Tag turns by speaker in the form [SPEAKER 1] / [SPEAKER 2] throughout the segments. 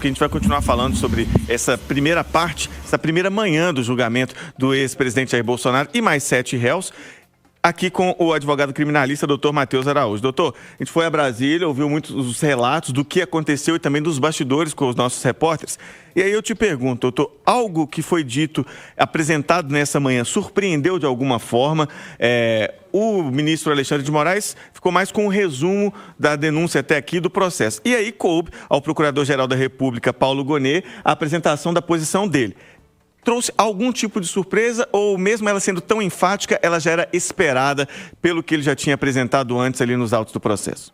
[SPEAKER 1] porque a gente vai continuar falando sobre essa primeira parte, essa primeira manhã do julgamento do ex-presidente Jair Bolsonaro e mais 7 réus, aqui com o advogado criminalista, doutor Matheus Araújo. Doutor, a gente foi a Brasília, ouviu muitos os relatos do que aconteceu e também dos bastidores com os nossos repórteres. E aí eu te pergunto, doutor, algo que foi dito, apresentado nessa manhã, surpreendeu de alguma forma? O ministro Alexandre de Moraes ficou mais com um resumo da denúncia até aqui do processo. E aí coube ao Procurador-Geral da República, Paulo Gonet, a apresentação da posição dele. Trouxe algum tipo de surpresa ou, mesmo ela sendo tão enfática, ela já era esperada pelo que ele já tinha apresentado antes ali nos autos do processo?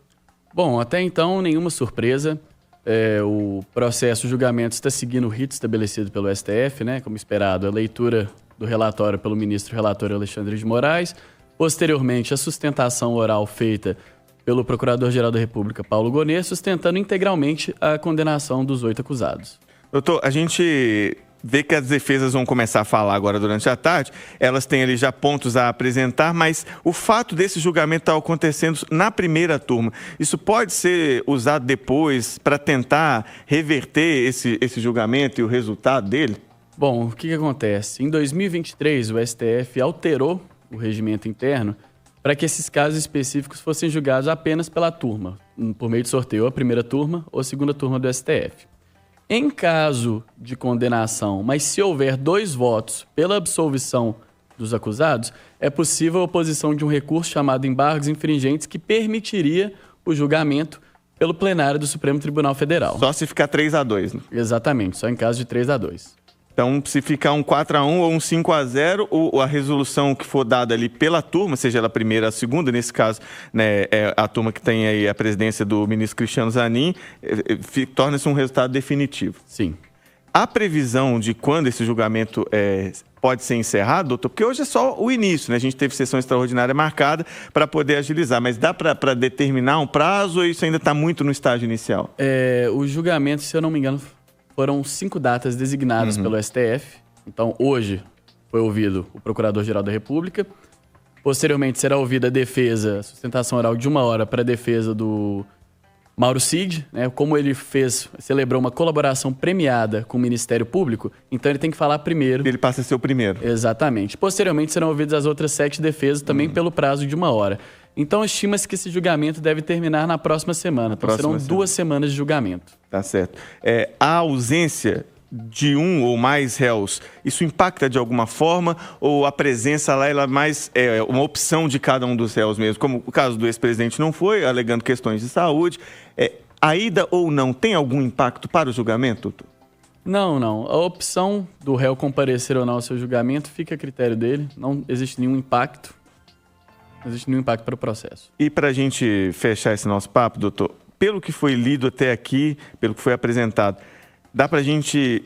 [SPEAKER 2] Bom, até então, nenhuma surpresa. O processo, o julgamento está seguindo o rito estabelecido pelo STF, né? Como esperado, a leitura do relatório pelo ministro relator Alexandre de Moraes. Posteriormente, a sustentação oral feita pelo Procurador-Geral da República, Paulo Gonet, sustentando integralmente a condenação dos 8 acusados.
[SPEAKER 1] Doutor, a gente vê que as defesas vão começar a falar agora durante a tarde, elas têm ali já pontos a apresentar, mas o fato desse julgamento estar acontecendo na primeira turma, isso pode ser usado depois para tentar reverter esse julgamento e o resultado dele?
[SPEAKER 2] Bom, o que acontece? Em 2023, o STF alterou o regimento interno para que esses casos específicos fossem julgados apenas pela turma, por meio de sorteio, a primeira turma ou a segunda turma do STF. Em caso de condenação, mas se houver 2 votos pela absolvição dos acusados, é possível a oposição de um recurso chamado embargos infringentes que permitiria o julgamento pelo plenário do Supremo Tribunal Federal.
[SPEAKER 1] Só se ficar 3-2, né?
[SPEAKER 2] Exatamente, só em caso de 3-2.
[SPEAKER 1] Então, se ficar um 4-1 ou um 5-0, a resolução que for dada ali pela turma, seja ela a primeira ou a segunda, nesse caso, né, a turma que tem aí a presidência do ministro Cristiano Zanin, torna-se um resultado definitivo.
[SPEAKER 2] Sim.
[SPEAKER 1] Há previsão de quando esse julgamento pode ser encerrado, doutor? Porque hoje é só o início, né? A gente teve sessão extraordinária marcada para poder agilizar, mas dá para determinar um prazo ou isso ainda está muito no estágio inicial?
[SPEAKER 2] O julgamento, se eu não me engano, foram 5 datas designadas pelo STF. Então, hoje foi ouvido o Procurador-Geral da República. Posteriormente, será ouvida a defesa, a sustentação oral de 1 hora para a defesa do Mauro Cid, né? Como ele celebrou uma colaboração premiada com o Ministério Público, então ele tem que falar primeiro.
[SPEAKER 1] Ele passa a ser o primeiro.
[SPEAKER 2] Exatamente. Posteriormente, serão ouvidas as outras 7 defesas, também pelo prazo de 1 hora. Então, estima-se que esse julgamento deve terminar na próxima semana. Então, serão 2 semanas de julgamento.
[SPEAKER 1] Tá certo. A ausência de um ou mais réus, isso impacta de alguma forma? Ou a presença lá ela mais é uma opção de cada um dos réus mesmo? Como o caso do ex-presidente não foi, alegando questões de saúde. A ida ou não tem algum impacto para o julgamento, doutor?
[SPEAKER 2] Não. A opção do réu comparecer ou não ao seu julgamento fica a critério dele. Não existe nenhum impacto. Não existe nenhum impacto para o processo.
[SPEAKER 1] E para a gente fechar esse nosso papo, doutor, pelo que foi lido até aqui, pelo que foi apresentado, dá para a gente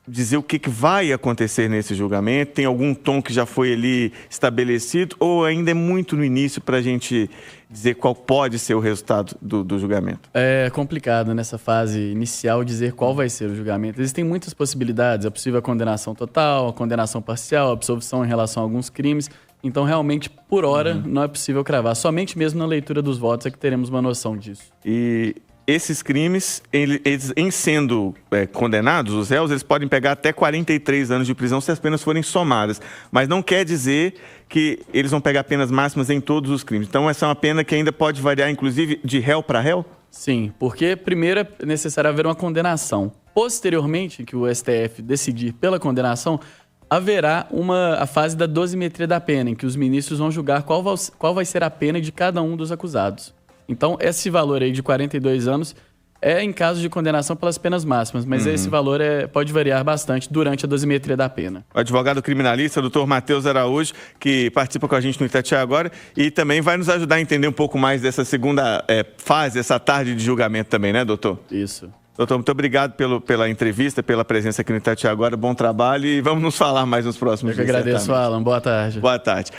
[SPEAKER 1] dizer o que vai acontecer nesse julgamento? Tem algum tom que já foi ali estabelecido ou ainda é muito no início para a gente dizer qual pode ser o resultado do julgamento?
[SPEAKER 2] É complicado nessa fase inicial dizer qual vai ser o julgamento. Existem muitas possibilidades. É possível a condenação total, a condenação parcial, a absolvição em relação a alguns crimes. Então, realmente, por hora, não é possível cravar. Somente mesmo na leitura dos votos é que teremos uma noção disso.
[SPEAKER 1] E esses crimes, eles em sendo condenados, os réus, eles podem pegar até 43 anos de prisão se as penas forem somadas. Mas não quer dizer que eles vão pegar penas máximas em todos os crimes. Então, essa é uma pena que ainda pode variar, inclusive, de réu para réu?
[SPEAKER 2] Sim, porque primeiro é necessário haver uma condenação. Posteriormente, que o STF decidir pela condenação, haverá a fase da dosimetria da pena, em que os ministros vão julgar qual vai ser a pena de cada um dos acusados. Então, esse valor aí de 42 anos é em caso de condenação pelas penas máximas, mas esse valor pode variar bastante durante a dosimetria da pena.
[SPEAKER 1] O advogado criminalista, doutor Matheus Araújo, que participa com a gente no Itatiaia agora e também vai nos ajudar a entender um pouco mais dessa segunda fase, essa tarde de julgamento também, né, doutor?
[SPEAKER 2] Isso.
[SPEAKER 1] Doutor, muito obrigado pela entrevista, pela presença aqui no Itatiaia agora. Bom trabalho e vamos nos falar mais nos próximos dias.
[SPEAKER 2] Eu que agradeço, Alan. Boa tarde.
[SPEAKER 1] Boa tarde.